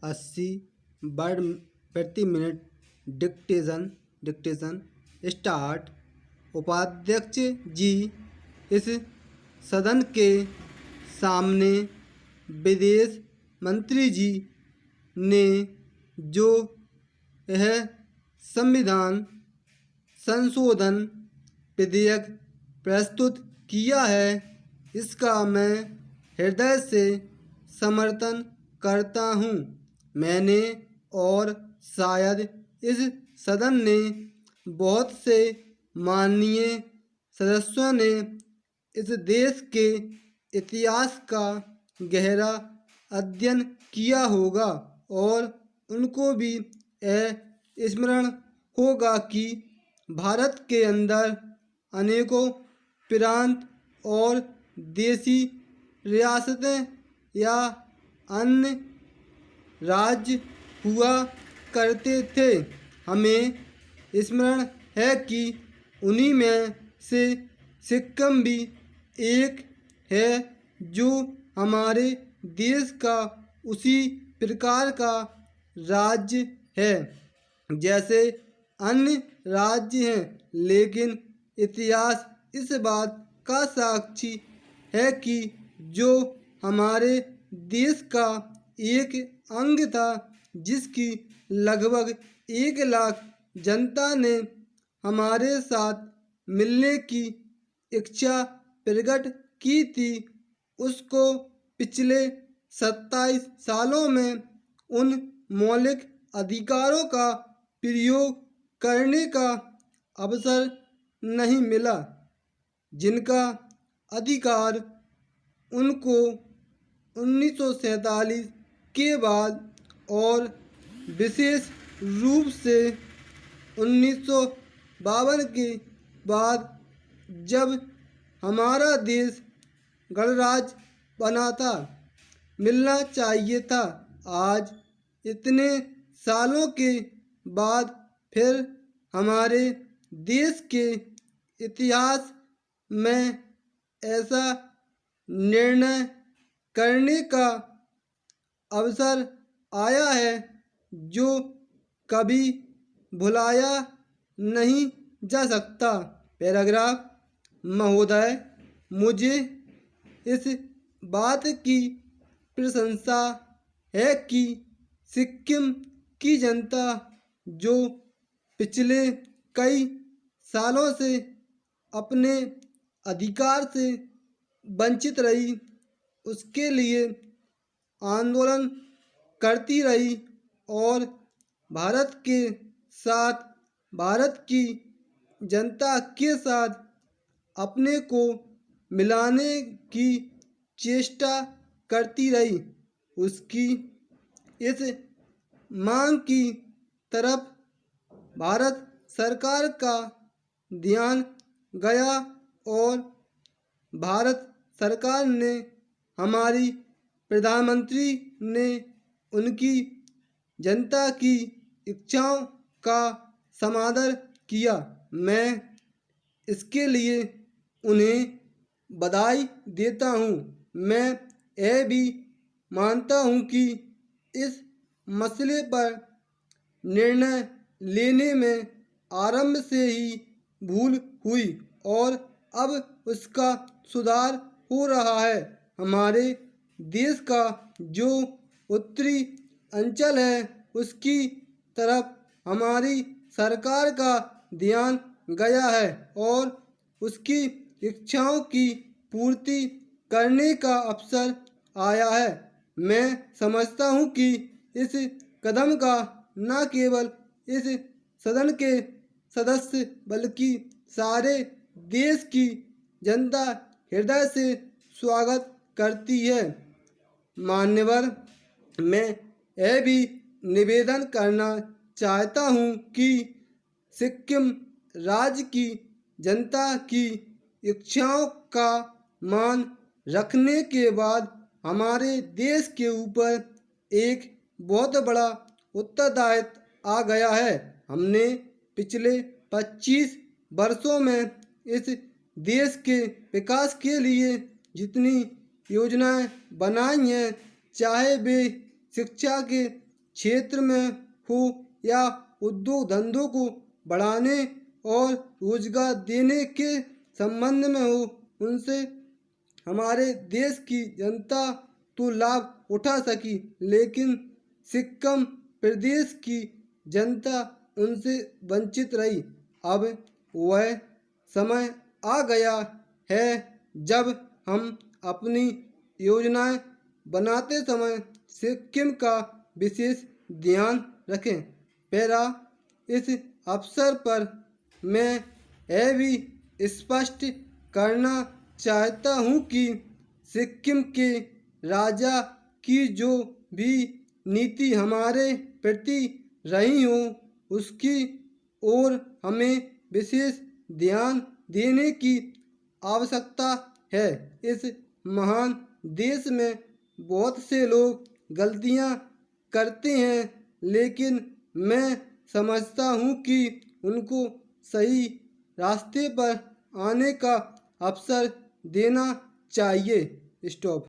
80 word प्रति minute dictation start. उपाध्यक्ष जी, इस सदन के सामने विदेश मंत्री जी ने जो यह संविधान संशोधन विधेयक प्रस्तुत किया है, इसका मैं हृदय से समर्थन करता हूँ। मैंने और शायद इस सदन ने बहुत से माननीय सदस्यों ने इस देश के इतिहास का गहरा अध्ययन किया होगा और उनको भी यह स्मरण होगा कि भारत के अंदर अनेकों प्रांत और देसी रियासतें या अन्य राज्य हुआ करते थे। हमें स्मरण है कि उन्हीं में से सिक्किम भी एक है, जो हमारे देश का उसी प्रकार का राज्य है जैसे अन्य राज्य हैं, लेकिन इतिहास इस बात का साक्षी है कि जो हमारे देश का एक अंग था, जिसकी लगभग 1 लाख जनता ने हमारे साथ मिलने की इच्छा प्रकट की थी, उसको पिछले 27 सालों में उन मौलिक अधिकारों का प्रयोग करने का अवसर नहीं मिला, जिनका अधिकार उनको 1947 के बाद और विशेष रूप से 1952 के बाद, जब हमारा देश गणराज्य बना था, मिलना चाहिए था। आज इतने सालों के बाद फिर हमारे देश के इतिहास में ऐसा निर्णय करने का अवसर आया है जो कभी भुलाया नहीं जा सकता। पैराग्राफ। महोदय, मुझे इस बात की प्रशंसा है कि सिक्किम की जनता, जो पिछले कई सालों से अपने अधिकार से वंचित रही, उसके लिए आंदोलन करती रही और भारत के साथ, भारत की जनता के साथ अपने को मिलाने की चेष्टा करती रही। उसकी इस मांग की तरफ भारत सरकार का ध्यान गया और भारत सरकार ने, हमारी प्रधानमंत्री ने उनकी जनता की इच्छाओं का समादर किया। मैं इसके लिए उन्हें बधाई देता हूँ। मैं यह भी मानता हूँ कि इस मसले पर निर्णय लेने में आरंभ से ही भूल हुई और अब उसका सुधार हो रहा है। हमारे देश का जो उत्तरी अंचल है, उसकी तरफ हमारी सरकार का ध्यान गया है और उसकी इच्छाओं की पूर्ति करने का अवसर आया है। मैं समझता हूँ कि इस कदम का न केवल इस सदन के सदस्य बल्कि सारे देश की जनता हृदय से स्वागत करती है। मान्यवर, मैं यह भी निवेदन करना चाहता हूँ कि सिक्किम राज्य की जनता की इच्छाओं का मान रखने के बाद हमारे देश के ऊपर एक बहुत बड़ा उत्तरदायित्व आ गया है। हमने पिछले 25 वर्षों में इस देश के विकास के लिए जितनी योजनाएं बनाई हैं, चाहे वे शिक्षा के क्षेत्र में हो या उद्योग धंधों को बढ़ाने और रोजगार देने के संबंध में हो, उनसे हमारे देश की जनता तो लाभ उठा सकी, लेकिन सिक्किम प्रदेश की जनता उनसे वंचित रही। अब वह समय आ गया है जब हम अपनी योजनाएं बनाते समय सिक्किम का विशेष ध्यान रखें। पैरा, इस अवसर पर मैं यह भी स्पष्ट करना चाहता हूँ कि सिक्किम के राजा की जो भी नीति हमारे प्रति रही हो, उसकी ओर हमें विशेष ध्यान देने की आवश्यकता है। इस महान देश में बहुत से लोग गलतियां करते हैं, लेकिन मैं समझता हूँ कि उनको सही रास्ते पर आने का अवसर देना चाहिए। स्टॉप।